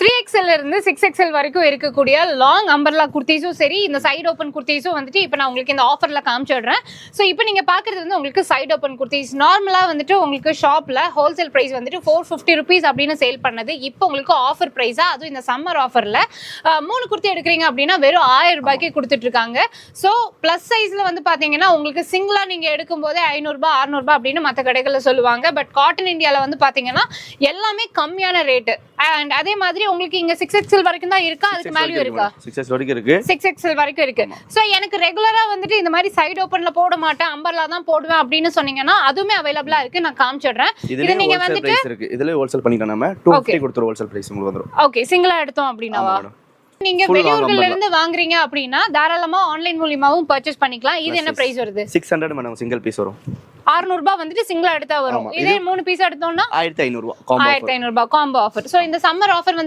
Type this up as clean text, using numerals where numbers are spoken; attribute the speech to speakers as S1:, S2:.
S1: 3XL இருந்து 6XL வரைக்கும் இருக்கக்கூடிய லாங் அம்பர்லா குர்த்திஸும் சரி, இந்த சைடு ஓப்பன் குர்த்திஸும் வந்துட்டு இப்போ நான் உங்களுக்கு இந்த ஆஃபர்ல காமிச்சிடுறேன். ஸோ இப்போ நீங்க பாக்குறது வந்து உங்களுக்கு சைடு ஓப்பன் குர்த்திஸ். நார்மலா வந்துட்டு உங்களுக்கு ஷாப்ல ஹோல்சேல் பிரைஸ் வந்துட்டு 450 rupees அப்படின்னு சேல் பண்ணது. இப்போ உங்களுக்கு ஆஃபர் பிரைஸா, அதுவும் இந்த சம்மர் ஆஃபர்ல 3 குர்த்தி எடுக்கிறீங்க அப்படின்னா வெறும் 1000 ரூபாய்க்கு கொடுத்துட்டு இருக்காங்க. ஸோ பிளஸ் சைஸ்ல வந்து பாத்தீங்கன்னா உங்களுக்கு சிங்கிளா நீங்க எடுக்கும் போதே 500 ரூபாய் 600 ரூபாய் அப்படின்னு மற்ற கடைகள்ல சொல்லுவாங்க. பட் காட்டன் இந்தியால வந்து பாத்தீங்கன்னா எல்லாமே கம்மியான ரேட்டு. அண்ட் அதே மாதிரி உங்களுக்கு இங்க 6XL வரைக்கும் தான் இருக்கா, அதுக்கு மேலயும் இருக்கா?
S2: 6XL வரைக்கும் இருக்கு.
S1: 6XL வரைக்கும் இருக்கு. சோ எனக்கு ரெகுலரா வந்துட்டு இந்த மாதிரி சைடு ஓபன்ல போட மாட்டேன், அம்பர்லா தான் போடுவேன் அப்படின்னு சொன்னீங்கன்னா அதுவுமே அவைலபிளா இருக்கு. நான் காமிச்சிடுறேன். இது நீங்க வந்துட்டு
S2: இருக்கு. இதுல ஹோல்சேல் பண்ணிக்கலாம். நம்ம 250 கொடுத்துற ஹோல்சேல் பிரைஸ் உங்களுக்கு வந்துரும்.
S1: ஓகே, சிங்கிளா எடுத்தோம் அப்படினாவா? நீங்க வெளியூர்கள்ல இருந்து வாங்குறீங்க அப்படின்னா தாராளமா ஆன்லைன் மூலமாவும் பர்ச்சேஸ் பண்ணிக்கலாம். இது என்ன பிரைஸ் வருது?
S2: 600 மேடம் சிங்கிள் பீஸ் வரும்.
S1: 600 ரூபாய் வந்துட்டு சிங்கிளா எடுத்தா வரும். இதே 3 பீஸ் எடுத்தோம்னா
S2: 1500 ரூபாய் காம்போ ஆஃபர்.
S1: 1500 ரூபாய் காம்போ ஆஃபர். சோ இந்த சம்மர் ஆஃபர் வந்து